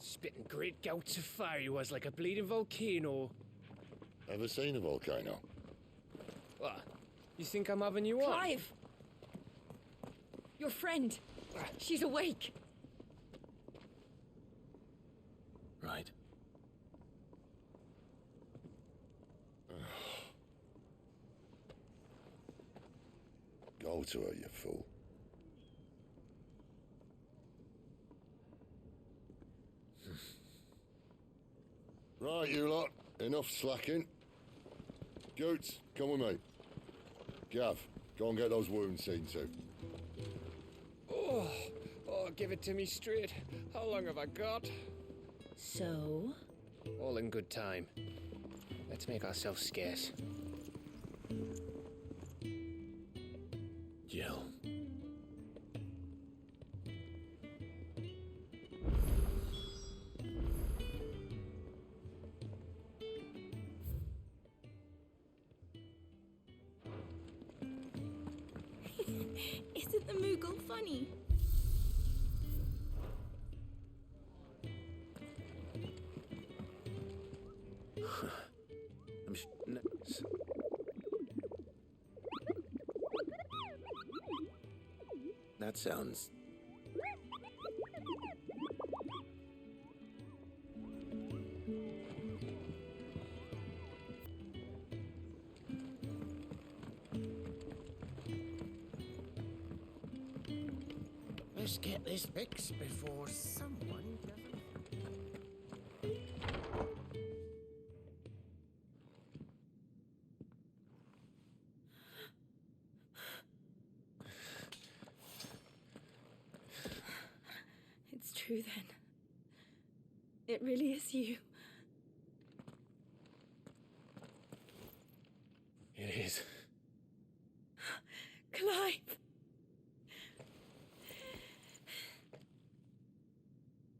Spitting great gouts of fire he was, like a bleeding volcano. Ever seen a volcano? What? You think I'm having you on? Clive! Your friend. She's awake. Right. Go to her, you fool. Right, you lot. Enough slacking. Goots, come with me. Gav, go and get those wounds seen to. Oh, give it to me straight. How long have I got? So? All in good time. Let's make ourselves scarce. Jill. Isn't the Moogle funny? That sounds... Let's get this fixed before someone doesn't. It's true then. It really is you. It is. Clive!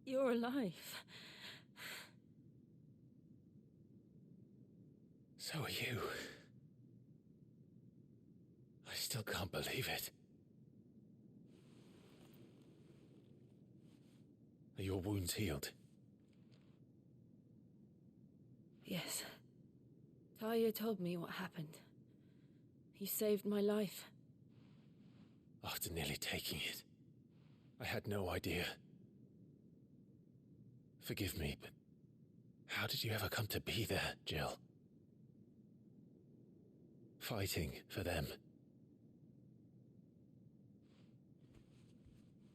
You're alive. So are you. I still can't believe it. Are your wounds healed? Yes. Talia told me what happened. You saved my life. After nearly taking it, I had no idea. Forgive me, but how did you ever come to be there, Jill? Fighting for them.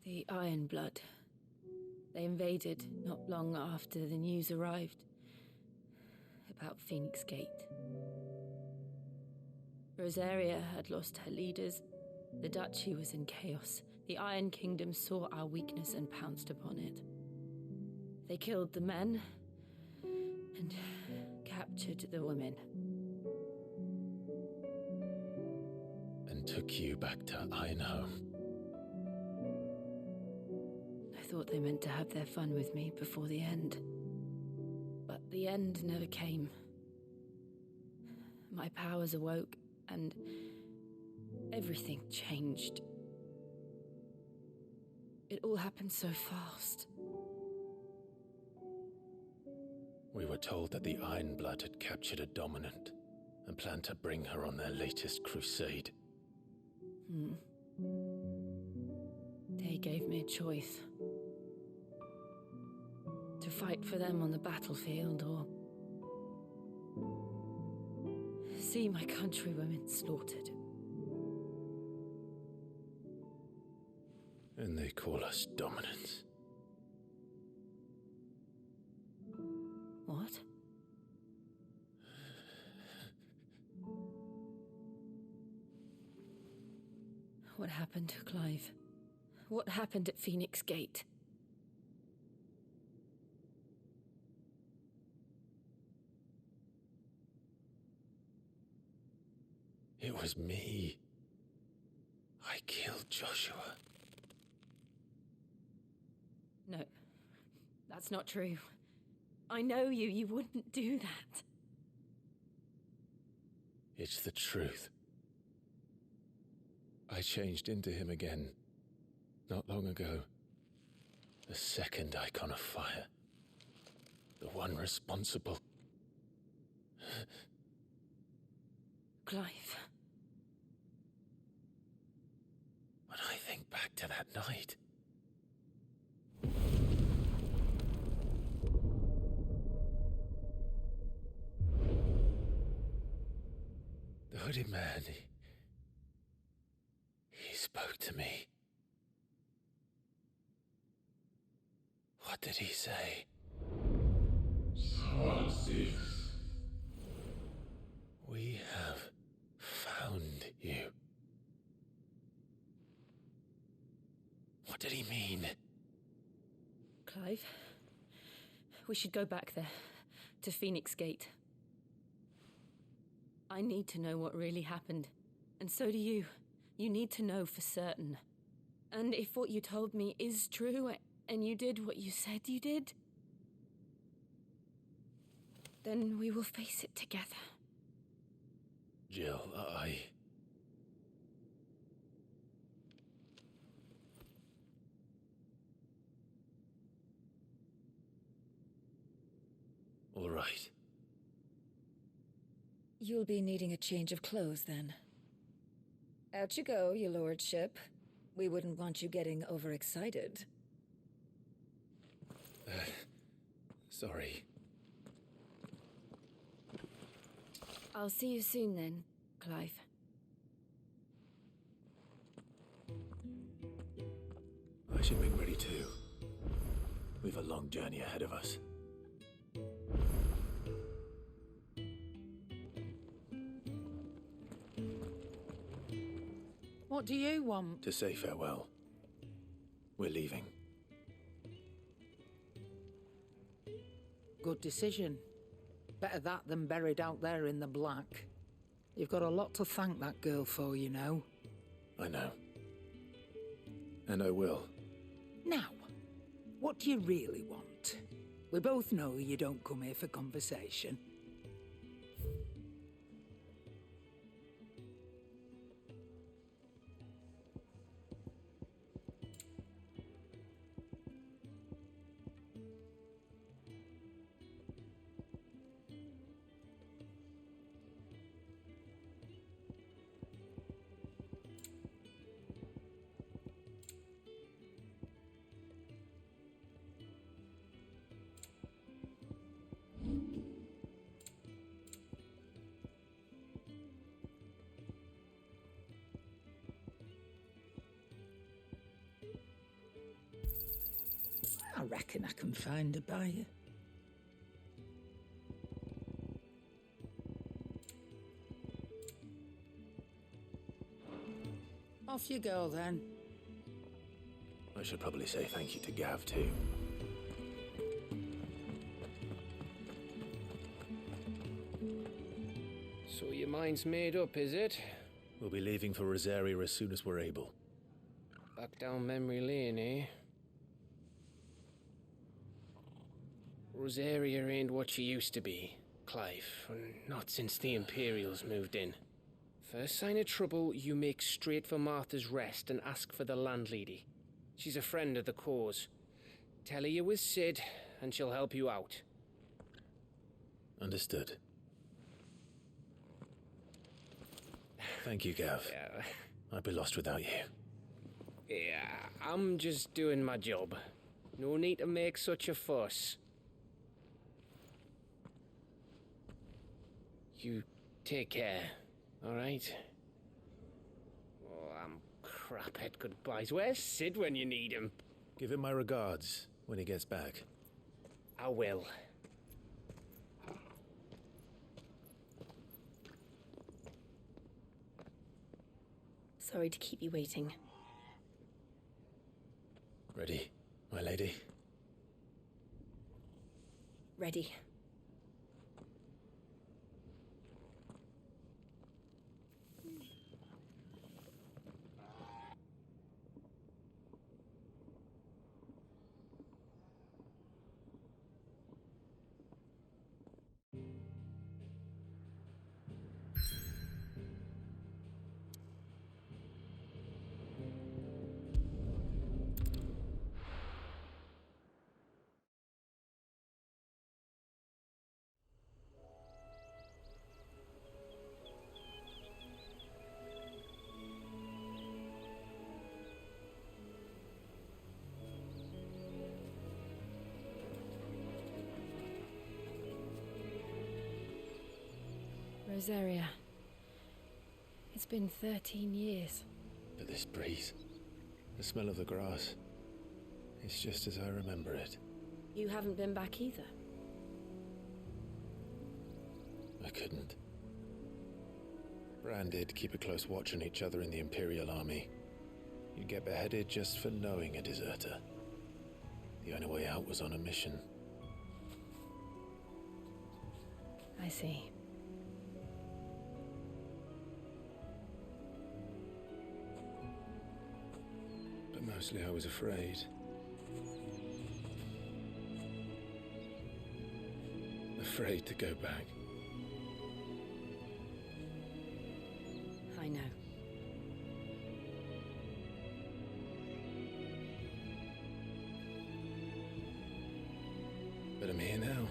The Iron Blood. They invaded not long after the news arrived about Phoenix Gate. Rosaria had lost her leaders. The duchy was in chaos. The Iron Kingdom saw our weakness and pounced upon it. They killed the men and captured the women. And took you back to Ironhome. I thought they meant to have their fun with me before the end. But the end never came. My powers awoke and everything changed. It all happened so fast. We were told that the Iron Blood had captured a dominant and planned to bring her on their latest crusade. They gave me a choice. To fight for them on the battlefield or see my countrywomen slaughtered. And they call us dominants. What? What happened to Clive? What happened at Phoenix Gate? It was me. I killed Joshua. No, that's not true. I know you. You wouldn't do that. It's the truth. I changed into him again, not long ago. The second icon of fire. The one responsible. Clive. When I think back to that night... The hooded man, he spoke to me. What did he say? We have found you. What did he mean? Clive, we should go back there, to Phoenix Gate. I need to know what really happened, and so do you. You need to know for certain. And if what you told me is true, and you did what you said you did, then we will face it together. Jill, All right. You'll be needing a change of clothes, then. Out you go, your lordship. We wouldn't want you getting overexcited. Sorry. I'll see you soon then, Clive. I should make ready too. We've a long journey ahead of us. What do you want? To say farewell. We're leaving. Good decision. Better that than buried out there in the black. You've got a lot to thank that girl for, you know. I know. And I will. Now, what do you really want? We both know you don't come here for conversation. I reckon I can find a buyer. Off you go, then. I should probably say thank you to Gav, too. So your mind's made up, is it? We'll be leaving for Rosaria as soon as we're able. Back down memory lane, eh? Rosaria ain't what she used to be, Clive. Not since the Imperials moved in. First sign of trouble, you make straight for Martha's Rest and ask for the landlady. She's a friend of the cause. Tell her you was Sid, and she'll help you out. Understood. Thank you, Gav. Yeah. I'd be lost without you. Yeah, I'm just doing my job. No need to make such a fuss. You take care, alright? Oh, I'm crap at goodbyes. Where's Sid when you need him? Give him my regards when he gets back. I will. Sorry to keep you waiting. Ready, my lady? Ready. Rosaria. It's been 13 years. But this breeze, the smell of the grass, it's just as I remember it. You haven't been back either. I couldn't. Bran did keep a close watch on each other in the Imperial Army. You'd get beheaded just for knowing a deserter. The only way out was on a mission. I see. But mostly I was afraid. Afraid to go back. I know. But I'm here now.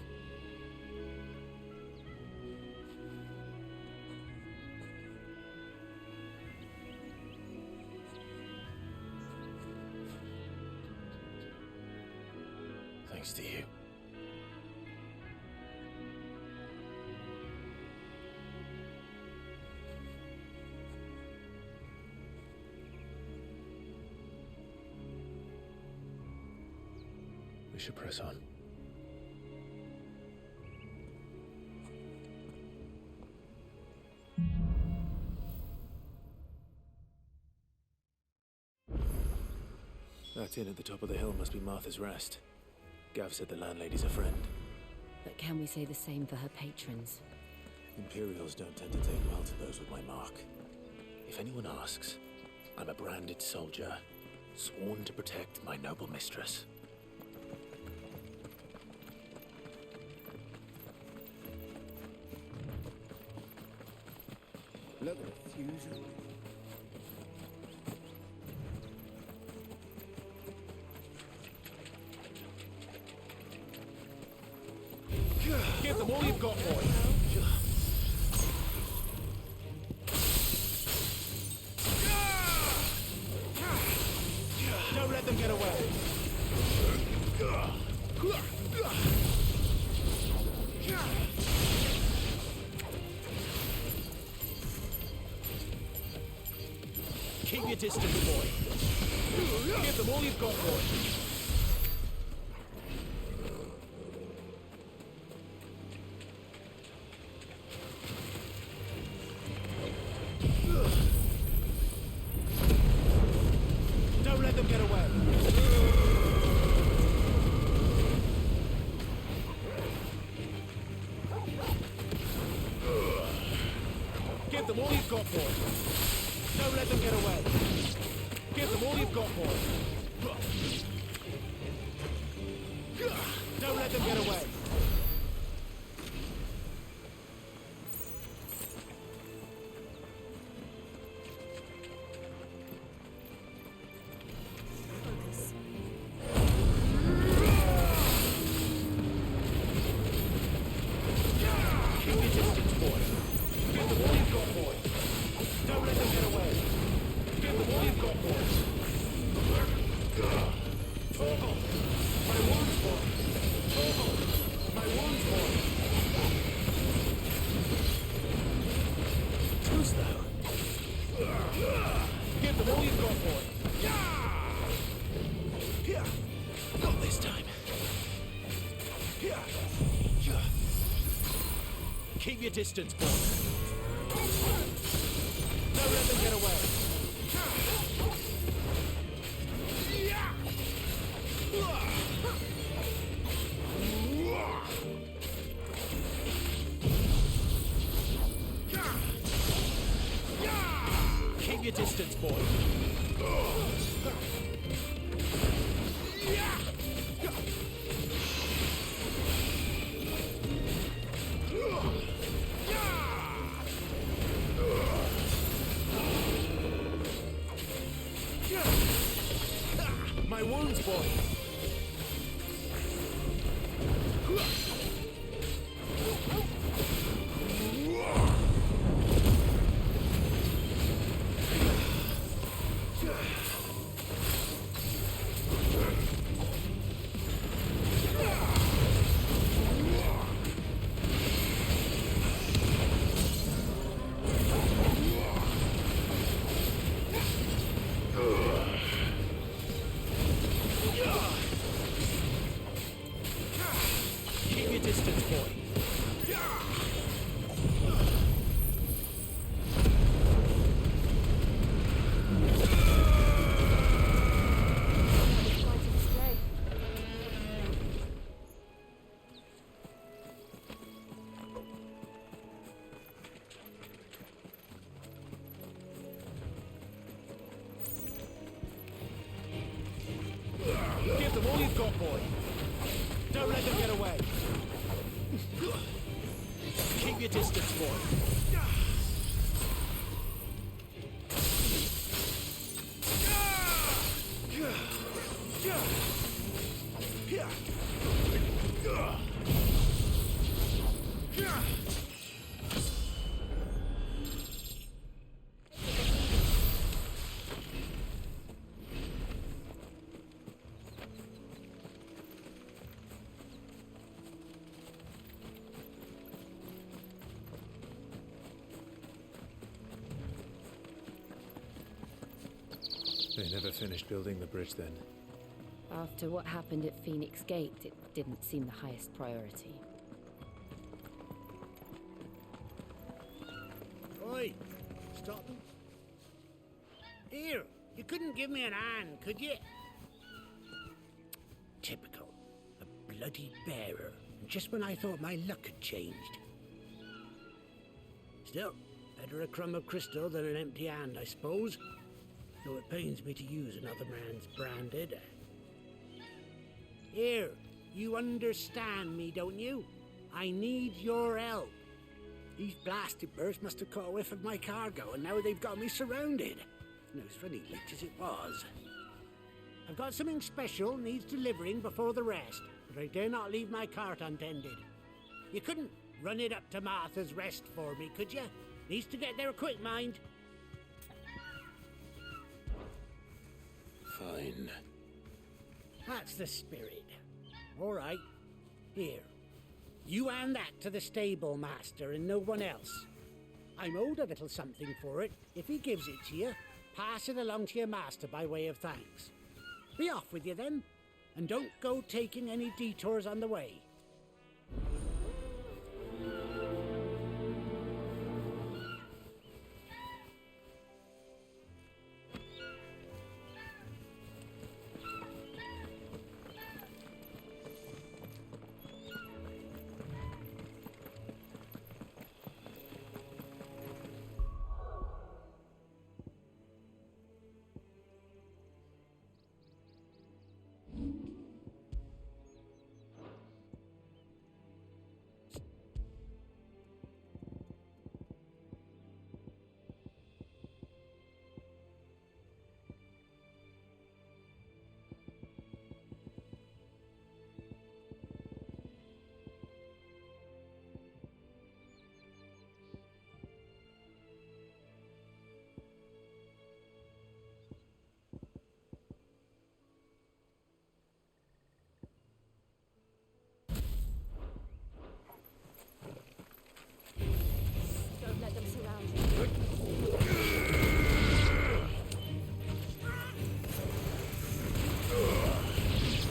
Thanks to you. We should press on. That inn at the top of the hill must be Martha's Rest. Gav said the landlady's a friend. But can we say the same for her patrons? Imperials don't tend to take well to those with my mark. If anyone asks, I'm a branded soldier, sworn to protect my noble mistress. Look at the fusion. Give them all you've got, boy. Don't let them get away. Keep your distance, boy. Give them all you've got, boy. Don't let them get away. Give them all you've got, boy. Don't let them get away. Give them all you've got, boy. Don't let them get away. Keep your distance, boy. Give them all you've got, boy. Don't let them get away. Give them all you've got, boy. Torno! My wounds, boy. Torno! My wounds, boy. Who's thou? Give them all you've got, boy. Here. Not this time. Here. Keep your distance, boy. Don't let them get away. Keep your distance, boy. My wounds, boy. Give them all you've got, boy. Don't let them get away. Keep your distance, boy. They never finished building the bridge then. After what happened at Phoenix Gate, it didn't seem the highest priority. Oi! Stop them. Here, you couldn't give me an hand, could you? Typical. A bloody bearer. Just when I thought my luck had changed. Still, better a crumb of crystal than an empty hand, I suppose. Though it pains me to use another man's branded. Here, you understand me, don't you? I need your help. These blasted birds must have caught a whiff of my cargo, and now they've got me surrounded. No, it's funny, late as it was. I've got something special needs delivering before the rest, but I dare not leave my cart untended. You couldn't run it up to Martha's Rest for me, could you? Needs to get there quick, mind. Fine. That's the spirit. All right. Here. You hand that to the stable master and no one else. I'm owed a little something for it. If he gives it to you, pass it along to your master by way of thanks. Be off with you then, and don't go taking any detours on the way. Don't let them surround you.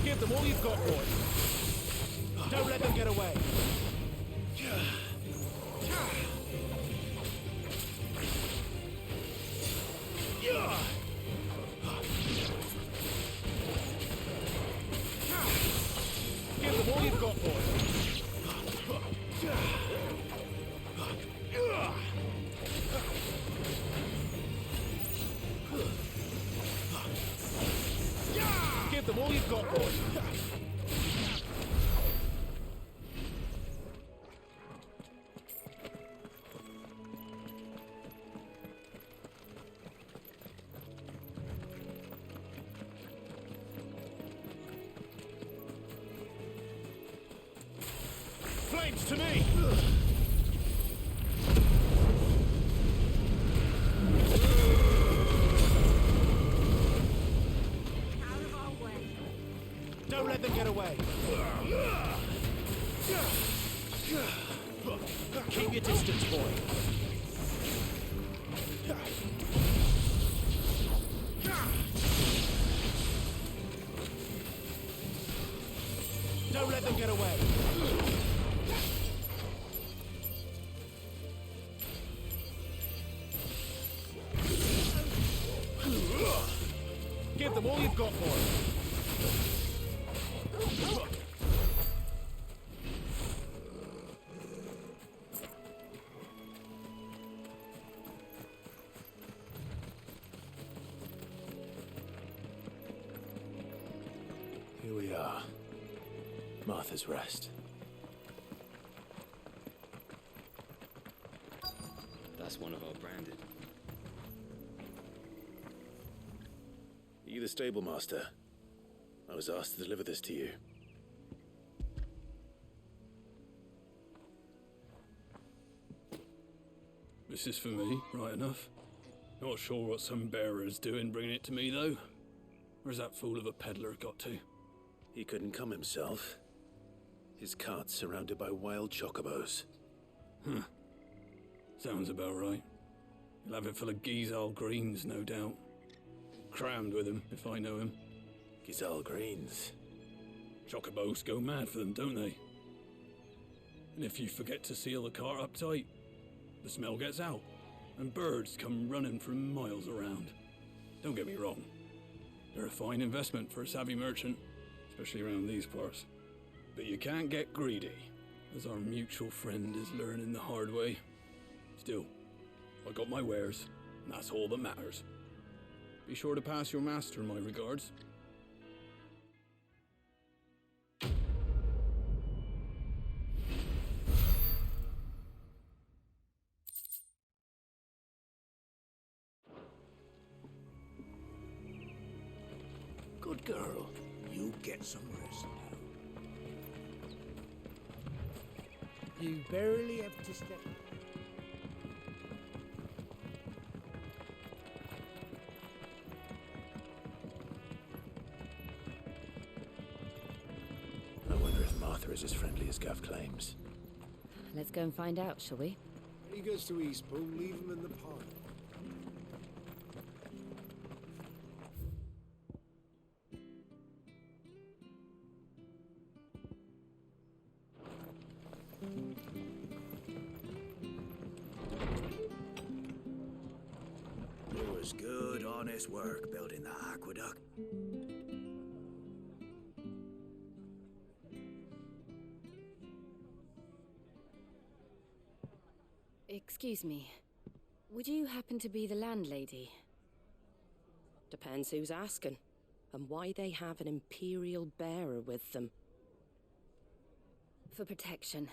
Give them all you've got, boy. Don't let them get away. Give them all you've got, boy. Give them all you've got, boy. Flames to me! Out of our way. Don't let them get away. Keep your distance, boy. Don't let them get away. Give them all you've got, boy. Here we are. Martha's Rest. That's one of our branded. Are you the stable master? I was asked to deliver this to you. This is for me, right enough. Not sure what some bearer's doing bringing it to me, though. Where's that fool of a peddler got to? He couldn't come himself. His cart's surrounded by wild chocobos. Huh. Sounds about right. He'll have it full of Gizal greens, no doubt. Crammed with him, if I know him. Gizal greens. Chocobos go mad for them, don't they? And if you forget to seal the cart up tight, the smell gets out, and birds come running from miles around. Don't get me wrong. They're a fine investment for a savvy merchant, especially around these parts. But you can't get greedy, as our mutual friend is learning the hard way. Still, I got my wares, and that's all that matters. Be sure to pass your master my regards. Good girl. You get some rest now. You barely have to step. I wonder if Martha is as friendly as Gav claims. Let's go and find out, shall we? He goes to Eastbourne, leave him in the park. It was good, honest work building that aqueduct. Excuse me. Would you happen to be the landlady? Depends who's asking, and why they have an imperial bearer with them. For protection,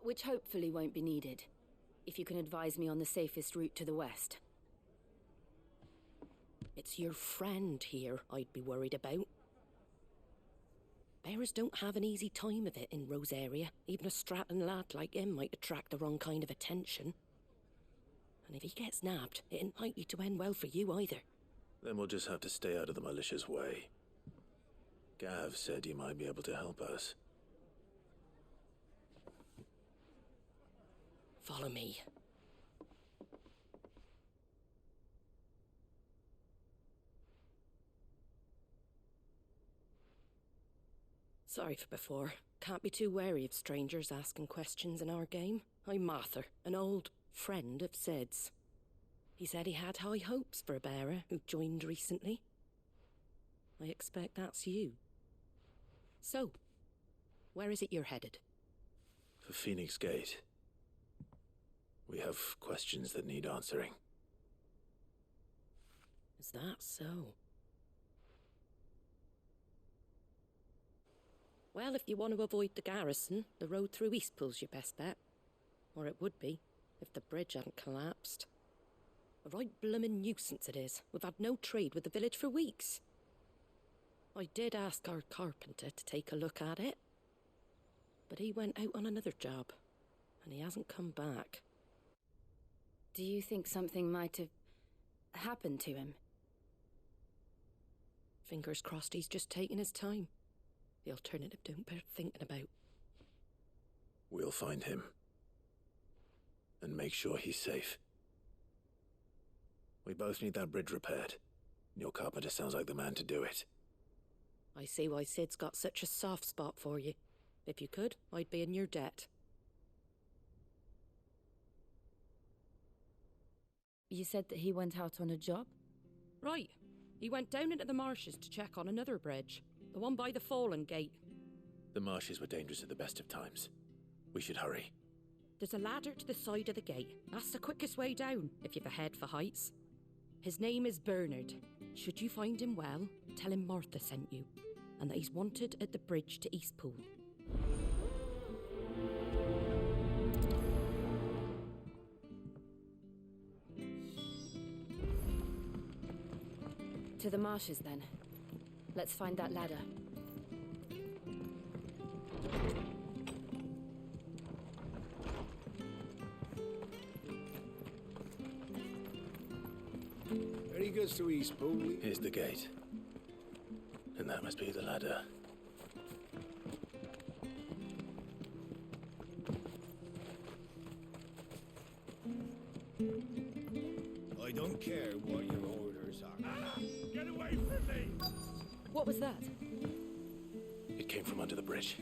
which hopefully won't be needed. If you can advise me on the safest route to the west. It's your friend here I'd be worried about. Bearers don't have an easy time of it in Rose area. Even a Stratton lad like him might attract the wrong kind of attention. And if he gets nabbed, it ain't likely to end well for you either. Then we'll just have to stay out of the malicious way. Gav said you might be able to help us. Follow me. Sorry for before. Can't be too wary of strangers asking questions in our game. I'm Martha, an old friend of Sid's. He said he had high hopes for a bearer who joined recently. I expect that's you. So, where is it you're headed? For Phoenix Gate. We have questions that need answering. Is that so? Well, if you want to avoid the garrison, the road through Eastpool's your best bet. Or it would be, if the bridge hadn't collapsed. A right bloomin' nuisance it is. We've had no trade with the village for weeks. I did ask our carpenter to take a look at it. But he went out on another job, and he hasn't come back. Do you think something might have happened to him? Fingers crossed he's just taking his time. The alternative don't bear thinking about. We'll find him. And make sure he's safe. We both need that bridge repaired. Your carpenter sounds like the man to do it. I see why Sid's got such a soft spot for you. If you could, I'd be in your debt. You said that he went out on a job? Right. He went down into the marshes to check on another bridge. The one by the Fallen Gate. The marshes were dangerous at the best of times. We should hurry. There's a ladder to the side of the gate. That's the quickest way down, if you've a head for heights. His name is Bernard. Should you find him well, tell him Martha sent you. and that he's wanted at the bridge to Eastpool. To the marshes, then. Let's find that ladder. Very good to Eastpool. Here's the gate. And that must be the ladder. I don't care what your orders are. Anna, get away from me! What was that? It came from under the bridge.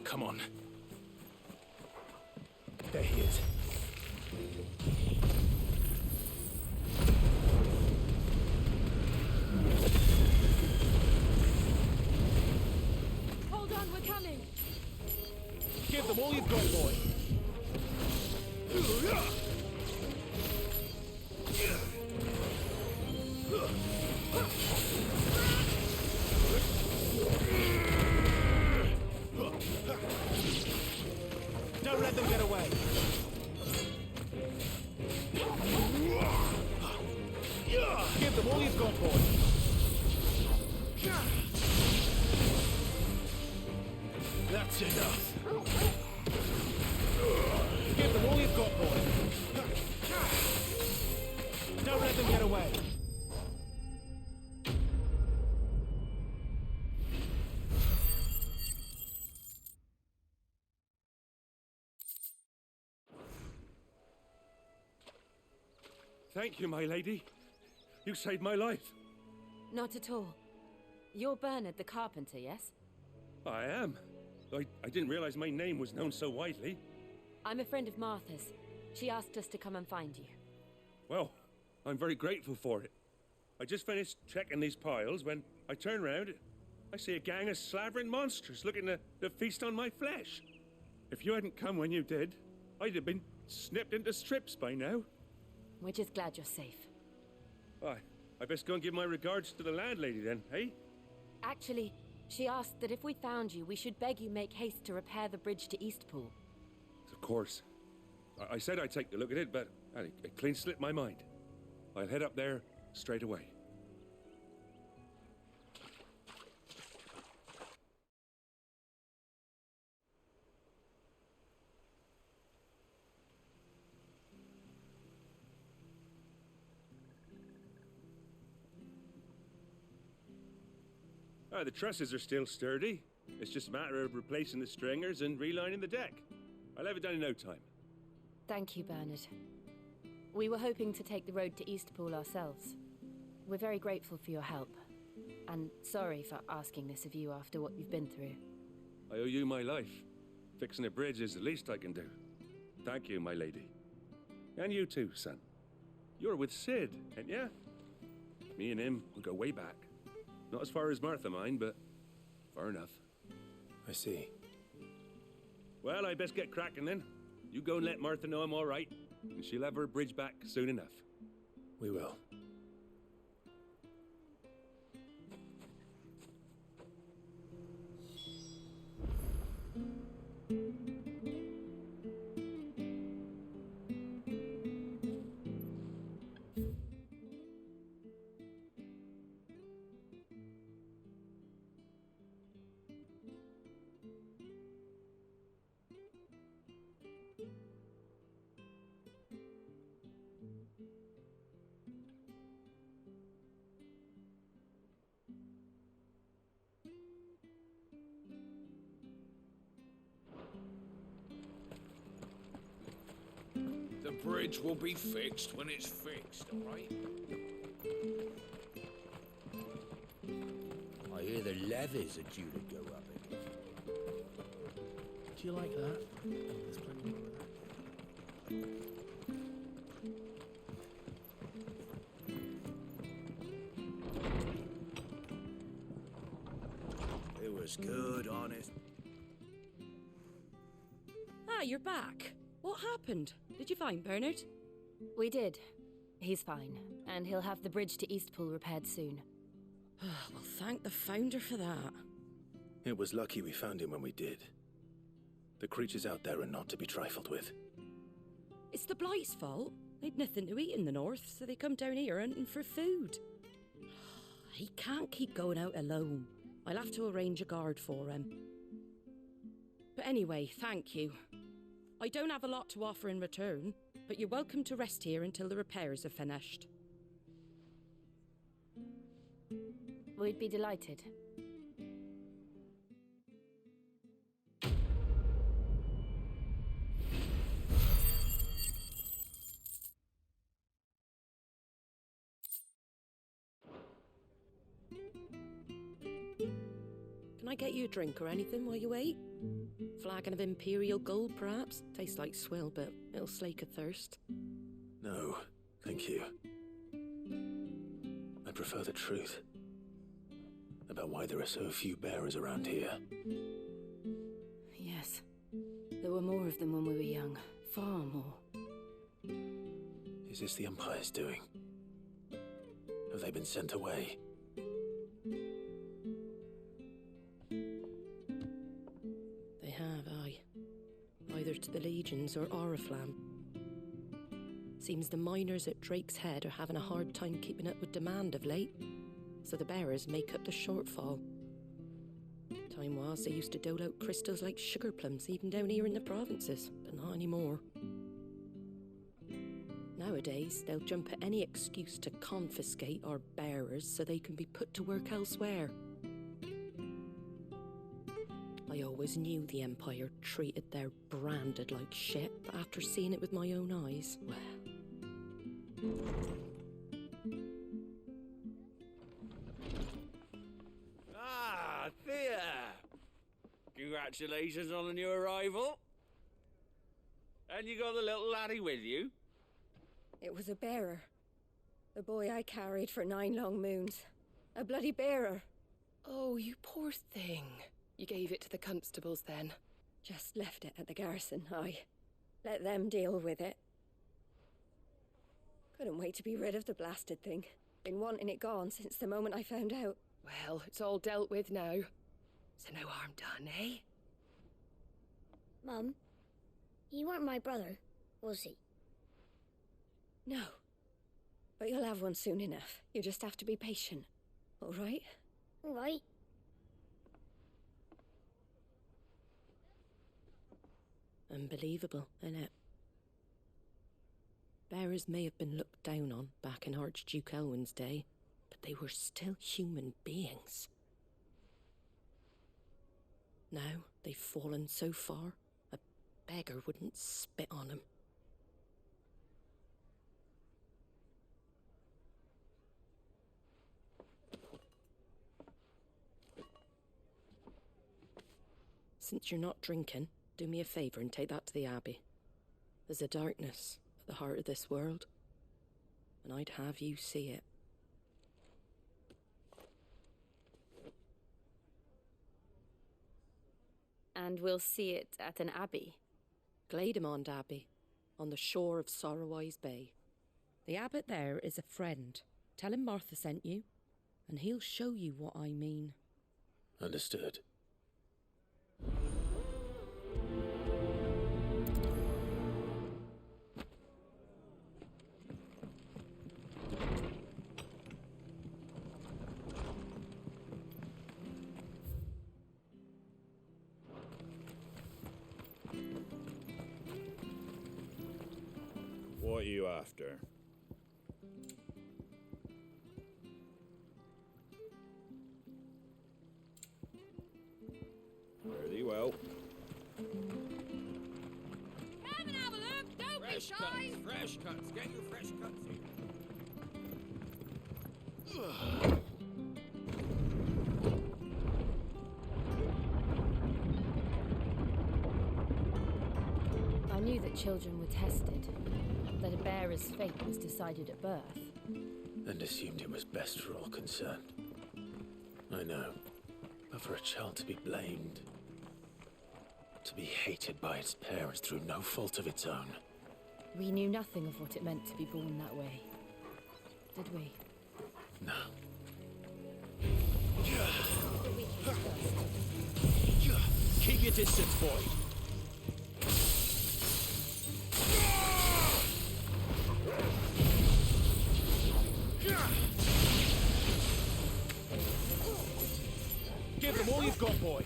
Come on. There he is. Hold on, we're coming! Give them all you've got, boy. Don't let them get away. Give them all you've got, boy. That's enough. Give them all you've got, boy. Don't let them get away. Thank you, my lady. You saved my life. Not at all. You're Bernard the carpenter, yes? I am. I didn't realize my name was known so widely. I'm a friend of Martha's. She asked us to come and find you. Well, I'm very grateful for it. I just finished checking these piles when I turn round. I see a gang of slavering monsters looking to feast on my flesh. If you hadn't come when you did, I'd have been snipped into strips by now. We're just glad you're safe. Why, I best go and give my regards to the landlady then, eh? Actually, she asked that if we found you, we should beg you make haste to repair the bridge to Eastpool. Of course. I said I'd take a look at it, but it clean slipped my mind. I'll head up there straight away. The trusses are still sturdy. It's just a matter of replacing the stringers and relining the deck. I'll have it done in no time. Thank you, Bernard. We were hoping to take the road to Eastpool ourselves. We're very grateful for your help. And sorry for asking this of you after what you've been through. I owe you my life. Fixing a bridge is the least I can do. Thank you, my lady. And you too, son. You're with Sid, ain't ya? Me and him, we go way back. Not as far as Martha, mind, but far enough. I see. Well, I best get cracking then. You go and let Martha know I'm all right, and she'll have her bridge back soon enough. We will. The bridge will be fixed when it's fixed, all right? I hear the levies are due to go up again. Do you like that? There's plenty more of that. It was good, honest. Ah, you're back. What happened? Did you find Bernard? We did. He's fine, and he'll have the bridge to Eastpool repaired soon. Well, thank the Founder for that. It was lucky we found him when we did. The creatures out there are not to be trifled with. It's the Blight's fault. They'd nothing to eat in the north, so they come down here hunting for food. He can't keep going out alone. I'll have to arrange a guard for him. But anyway, thank you. I don't have a lot to offer in return, but you're welcome to rest here until the repairs are finished. We'd be delighted. Can I get you a drink or anything while you wait? Flagon of Imperial Gold, perhaps? Tastes like swill, but it'll slake a thirst. No, thank you. I prefer the truth. About why there are so few bearers around here. Yes. There were more of them when we were young. Far more. Is this the Empire's doing? Have they been sent away? They have, aye. Either to the Legions or Oriflamme. Seems the miners at Drake's Head are having a hard time keeping up with demand of late, so the bearers make up the shortfall. Time was they used to dole out crystals like sugar plums even down here in the provinces, but not anymore. Nowadays, they'll jump at any excuse to confiscate our bearers so they can be put to work elsewhere. I always knew the Empire treated their branded like shit, but after seeing it with my own eyes, well... Ah, Thea! Congratulations on the new arrival. And you got the little laddie with you? It was a bearer. The boy I carried for 9 long moons. A bloody bearer. Oh, you poor thing. You gave it to the constables then? Just left it at the garrison, aye. Let them deal with it. Couldn't wait to be rid of the blasted thing. Been wanting it gone since the moment I found out. Well, it's all dealt with now. So no harm done, eh? Mum, he weren't my brother, was he? No. But you'll have one soon enough. You just have to be patient. All right? All right. Unbelievable, innit? Bearers may have been looked down on back in Archduke Elwin's day, but they were still human beings. Now they've fallen so far, a beggar wouldn't spit on them. Since you're not drinking, do me a favour and take that to the Abbey. There's a darkness at the heart of this world, and I'd have you see it. And we'll see it at an abbey? Glademond Abbey, on the shore of Sorrowise Bay. The abbot there is a friend. Tell him Martha sent you, and he'll show you what I mean. Understood. What are you after? Very well. Come and have a look, don't be shy! Fresh cuts, get your fresh cuts here. I knew that children were tested, that a bearer's fate was decided at birth. And assumed it was best for all concerned. I know, but for a child to be blamed, to be hated by its parents through no fault of its own. We knew nothing of what it meant to be born that way, did we? No. The weak came first. your distance, boy. Give them all you've got, boy.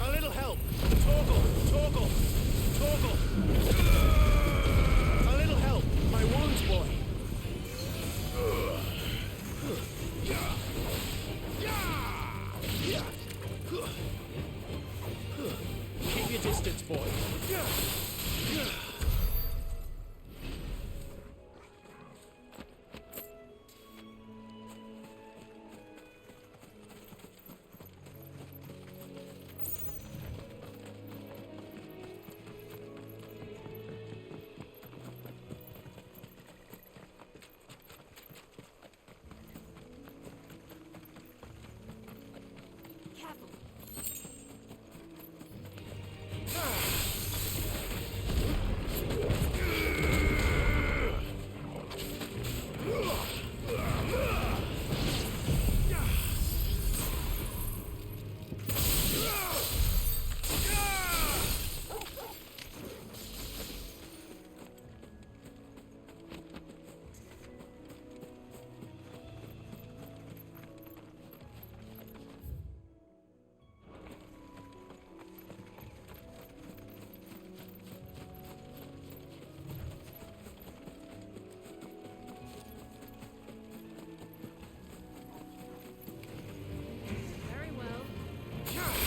A little help. Toggle, toggle, toggle. A little help. My wounds, boy. Keep your distance, boy.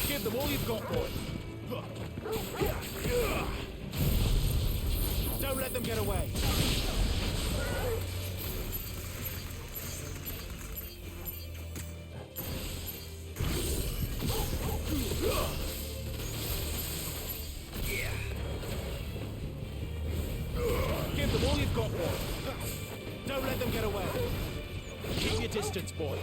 Give them all you've got, boy. Don't let them get away. Give them all you've got, boy. Don't let them get away. Keep your distance, boy.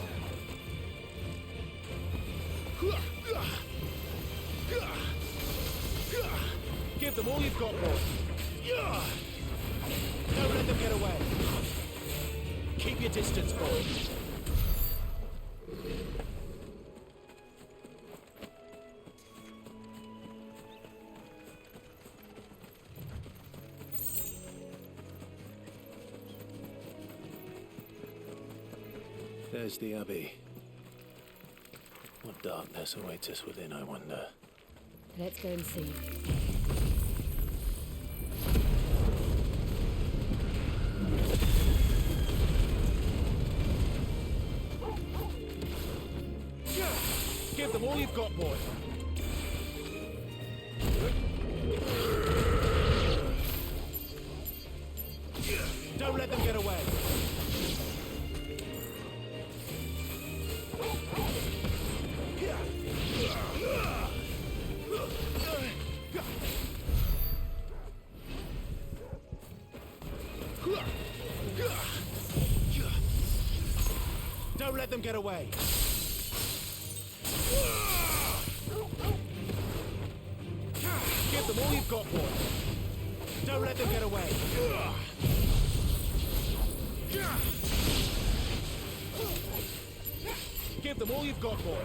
Give them all you've got, boy. Don't let them get away. Keep your distance, boy. There's the Abbey. What darkness awaits us within, I wonder. Let's go and see. Give them all you've got, boy. Don't let them get away. Don't let them get away. Give them all you've got, boy. Don't let them get away. Give them all you've got, boy.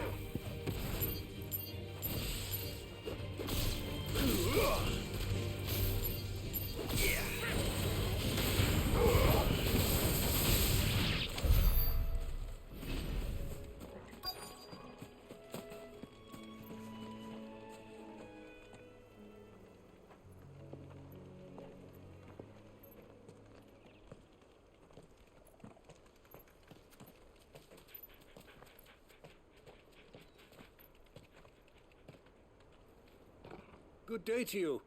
Good day to you.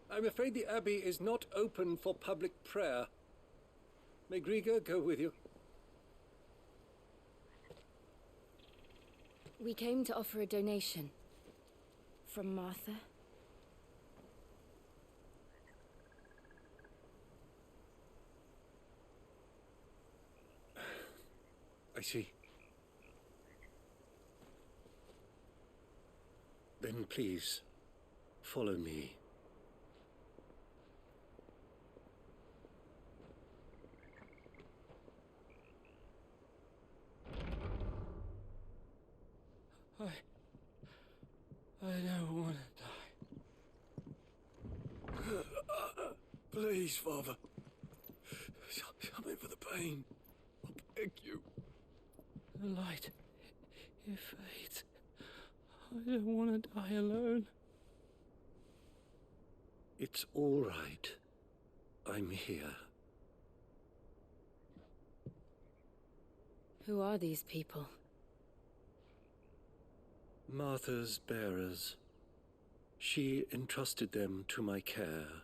I'm afraid the Abbey is not open for public prayer. May Griga go with you? We came to offer a donation. From Martha. I see. Then please, follow me. don't want to die. Please, Father. Something for the pain. I beg you. The light, it fades. I don't want to die alone. It's all right. I'm here. Who are these people? Martha's bearers. She entrusted them to my care,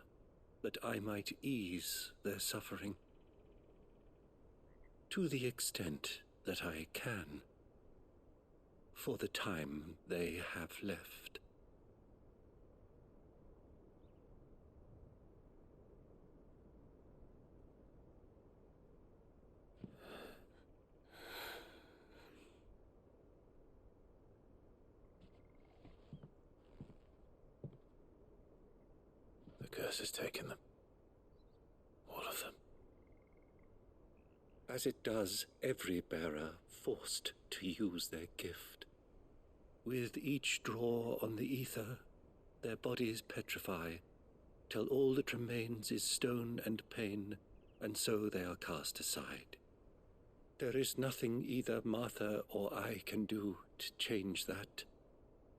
that I might ease their suffering. To the extent that I can, for the time they have left. The curse has taken them. All of them. As it does every bearer forced to use their gift. With each draw on the ether, their bodies petrify, till all that remains is stone and pain, and so they are cast aside. There is nothing either Martha or I can do to change that,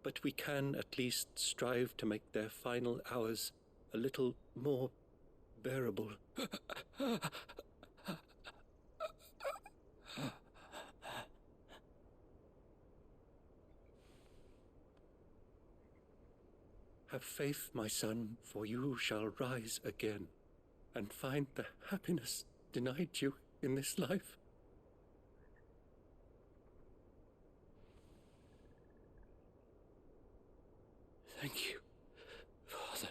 but we can at least strive to make their final hours a little more bearable. Have faith, my son, for you shall rise again, and find the happiness denied you in this life. Thank you, Father.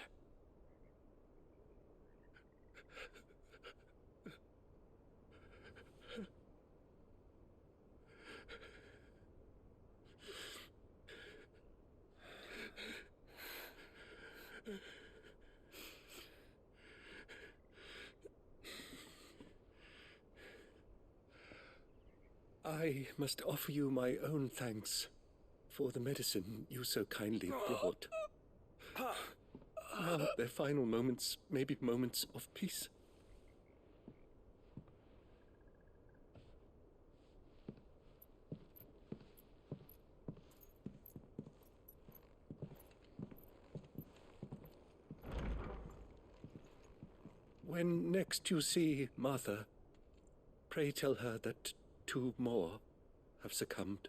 I must offer you my own thanks for the medicine you so kindly brought. Now their final moments may be moments of peace. When next you see Martha, pray tell her that 2 more have succumbed.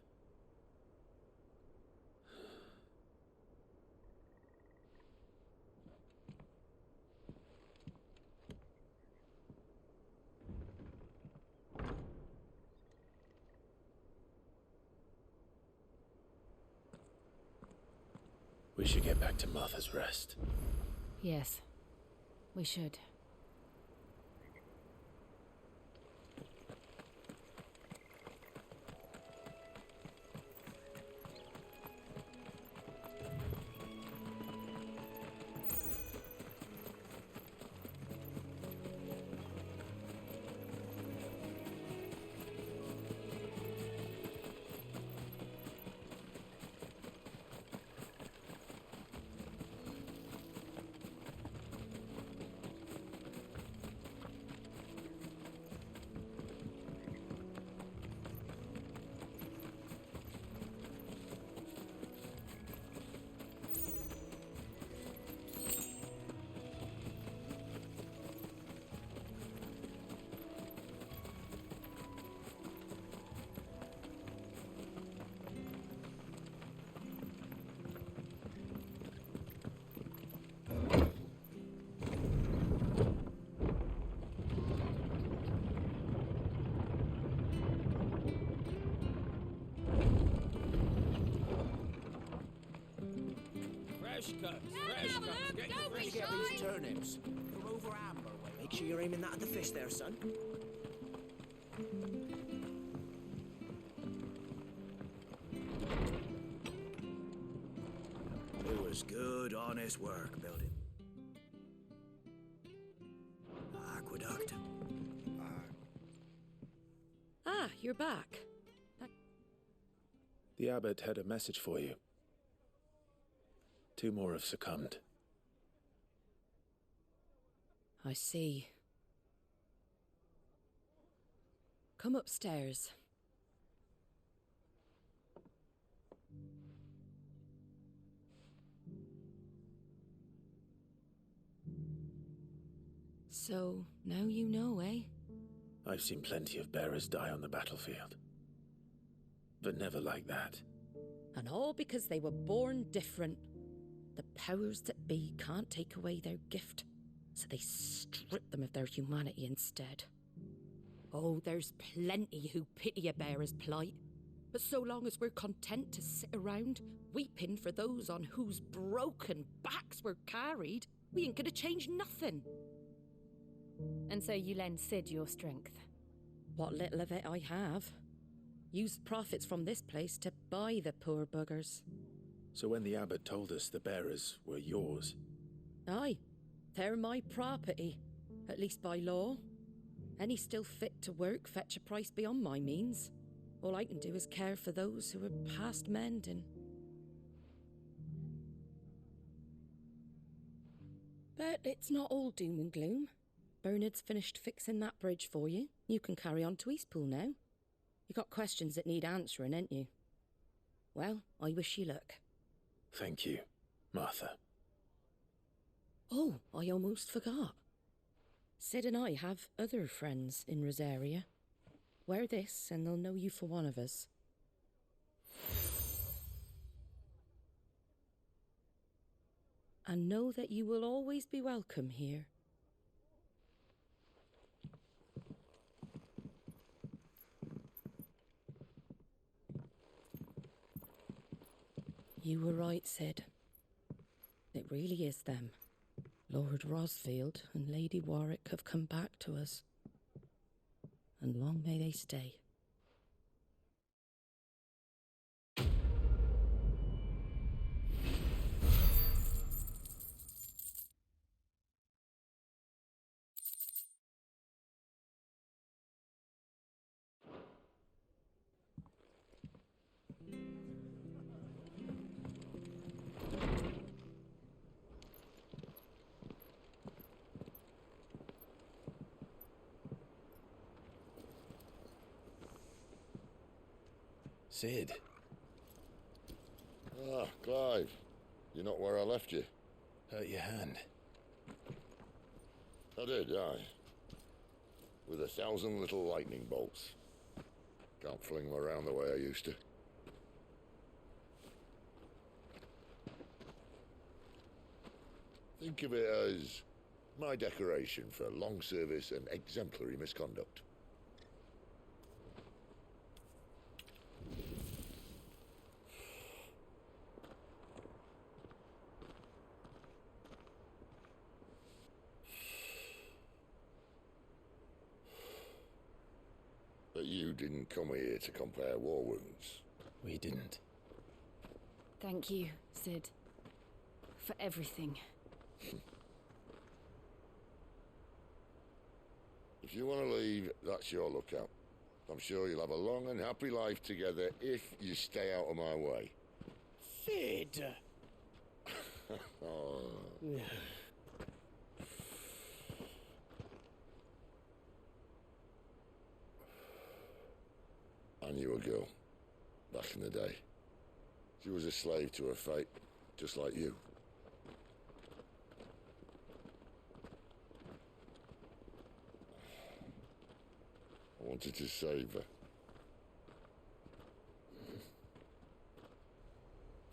We should get back to Martha's Rest. Yes, we should. Fresh cuts. Get your fresh Get these turnips. You're over amber. Make sure you're aiming that at the fish there, son. It was good, honest work building. Aqueduct. Ah, you're back. The abbot had a message for you. 2 more have succumbed. I see. Come upstairs. So, now you know, eh? I've seen plenty of bearers die on the battlefield. But never like that. And all because they were born different. The powers that be can't take away their gift, so they strip them of their humanity instead. Oh, there's plenty who pity a bearer's plight. But so long as we're content to sit around, weeping for those on whose broken backs we're carried, we ain't gonna change nothing. And so you lend Sid your strength? What little of it I have. Used profits from this place to buy the poor buggers. So when the abbot told us the bearers were yours... Aye, they're my property, at least by law. Any still fit to work fetch a price beyond my means. All I can do is care for those who are past mending. But it's not all doom and gloom. Bernard's finished fixing that bridge for you. You can carry on to Eastpool now. You got questions that need answering, ain't you? Well, I wish you luck. Thank you, Martha. Oh, I almost forgot. Sid and I have other friends in Rosaria. Wear this and they'll know you for one of us. And know that you will always be welcome here. You were right, Sid. It really is them. Lord Rosfield and Lady Warwick have come back to us. And long may they stay. Sid. Ah, Clive. You're not where I left you. Hurt your hand. I did, aye. With 1,000 little lightning bolts. Can't fling them around the way I used to. Think of it as my decoration for long service and exemplary misconduct. But you didn't come here to compare war wounds. We didn't. Thank you, Sid. For everything. If you want to leave, that's your lookout. I'm sure you'll have a long and happy life together if you stay out of my way. Sid! Oh. I knew a girl, back in the day. She was a slave to her fate, just like you. I wanted to save her.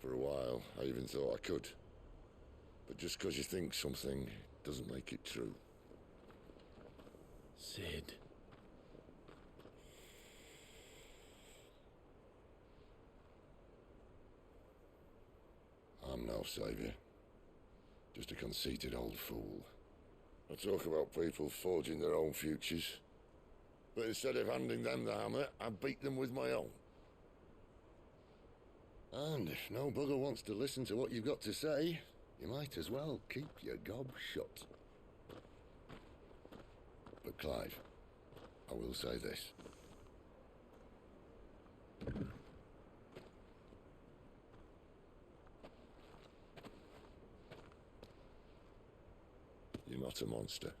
For a while, I even thought I could. But just because you think something doesn't make it true. Sid. I'm no saviour. Just a conceited old fool. I talk about people forging their own futures. But instead of handing them the hammer, I beat them with my own. And if no bugger wants to listen to what you've got to say, you might as well keep your gob shut. But Clive, I will say this. You're not a monster.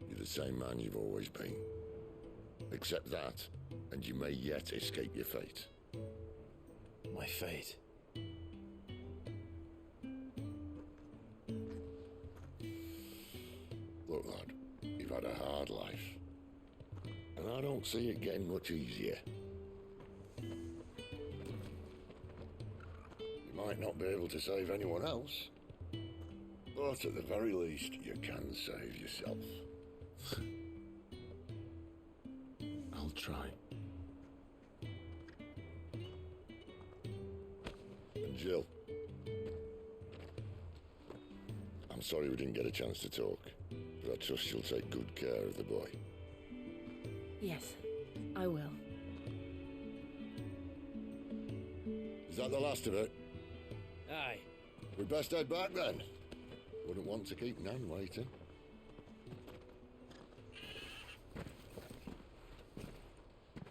You're the same man you've always been. Accept that, and you may yet escape your fate. My fate? Look, lad, you've had a hard life. And I don't see it getting much easier. You might not be able to save anyone else, but at the very least, you can save yourself. I'll try. And Jill, I'm sorry we didn't get a chance to talk, but I trust you'll take good care of the boy. Yes, I will. Is that the last of it? Aye. We'd best head back then. Wouldn't want to keep Nan waiting.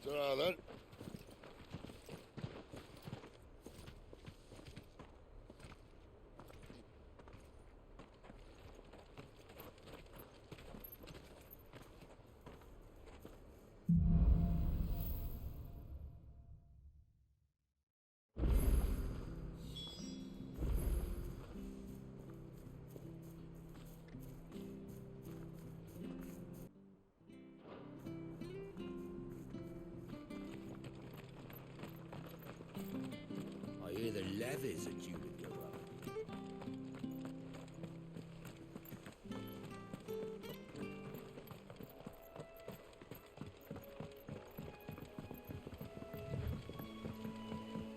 Ta-ra then. I hear the levies are due to go up.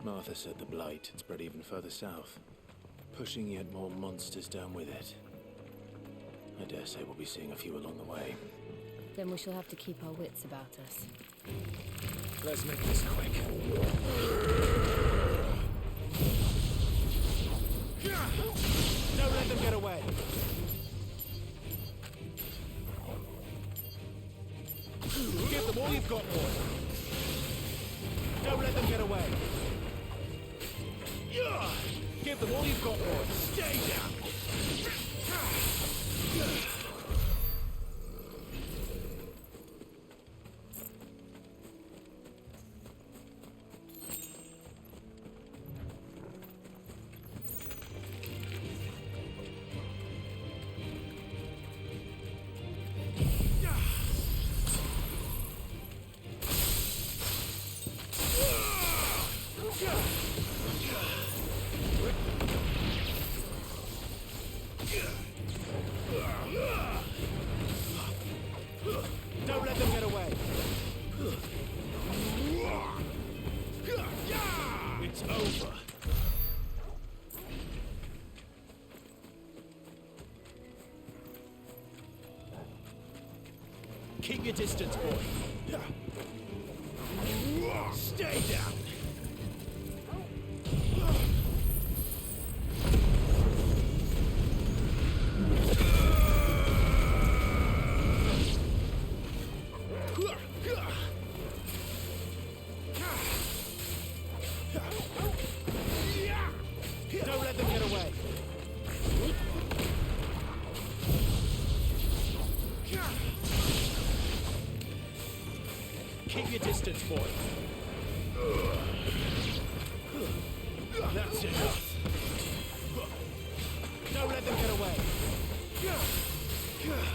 Martha said the blight had spread even further south, pushing yet more monsters down with it. I dare say we'll be seeing a few along the way. Then we shall have to keep our wits about us. Let's make this quick. Don't let them get away. Give them all you've got, boy. Don't let them get away. Give them all you've got, boy. Stay down. Don't let them get away. It's over. Keep your distance, boy. Stay down. Don't let them get away. Keep your distance, boy. That's enough. Don't let them get away.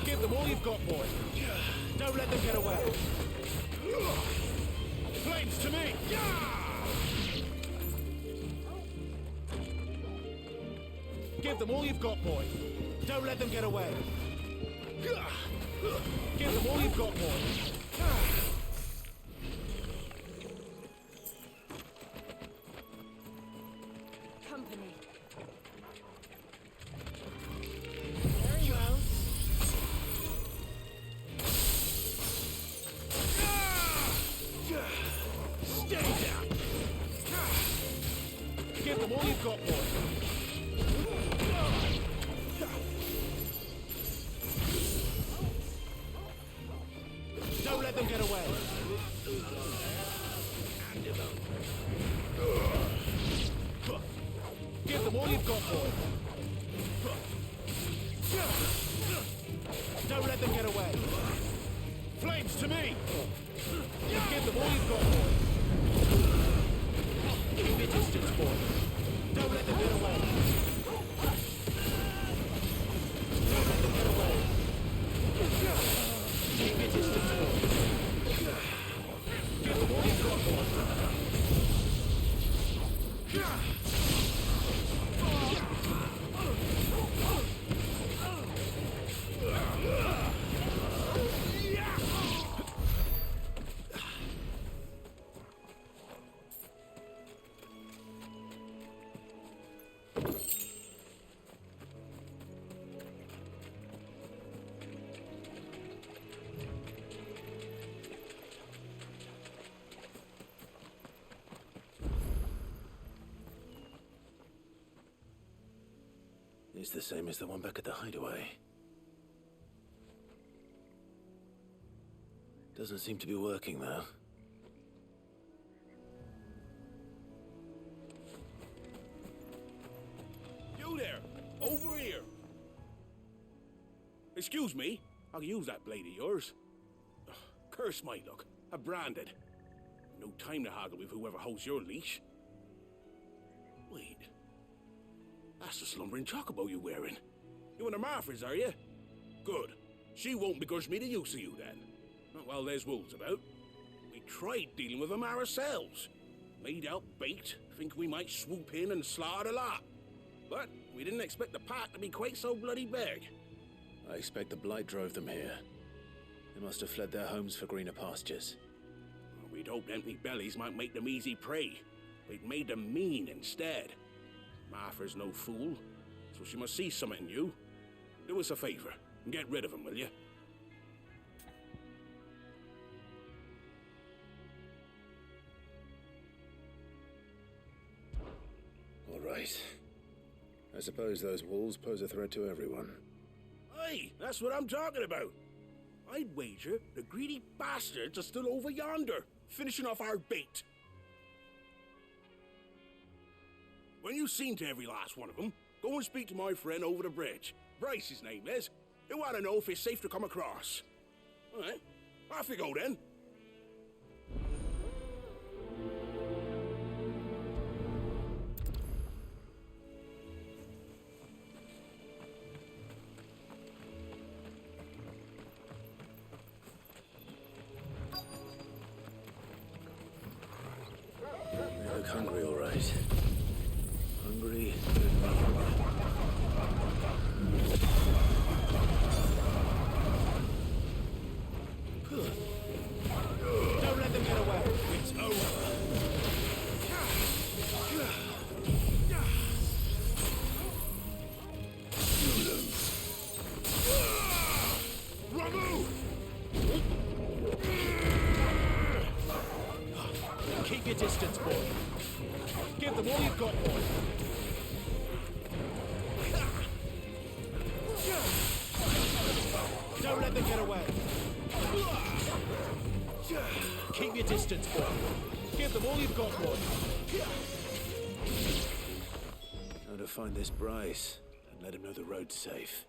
Give them all you've got, boy. Don't let them get away. Flames to me! Give them all you've got, boy. Don't let them get away. Give them all you've got, boy. Company. Very well. Stay down. Give them all you've got, boy. Don't let them get away. Don't let them get away. Flames to me! Give them all you've got, boy. Keep your distance, boy. Don't let them get away. Don't let them get away. Keep your distance, boy. Give them all you've got, boy. It's the same as the one back at the hideaway. Doesn't seem to be working, though. You there! Over here! Excuse me, I'll use that blade of yours. Ugh, curse my luck. I'm branded. No time to haggle with whoever holds your leash. Wait. That's the slumbering chocobo you're wearing. You and the Marthas, are you? Good. She won't begrudge me the use of you, then. Not while there's wolves about. We tried dealing with them ourselves. Made out bait, think we might swoop in and slaughter the lot. But we didn't expect the pack to be quite so bloody big. I expect the blight drove them here. They must have fled their homes for greener pastures. Well, we'd hoped empty bellies might make them easy prey. We'd made them mean instead. Martha's no fool, so she must see something in you. Do us a favor and get rid of them, will you? All right. I suppose those wolves pose a threat to everyone. Aye, that's what I'm talking about. I'd wager the greedy bastards are still over yonder, finishing off our bait. When you've seen to every last one of them, go and speak to my friend over the bridge. Bryce, his name is. He'll want to know if it's safe to come across. All right, off you go then. They look hungry, all right. Hungry Don't let them get away. It's over. Keep your distance, boy. Give them all you've got, boy. Don't let them get away. Keep your distance, boy. Give them all you've got, boy. Now to find this Bryce and let him know the road's safe.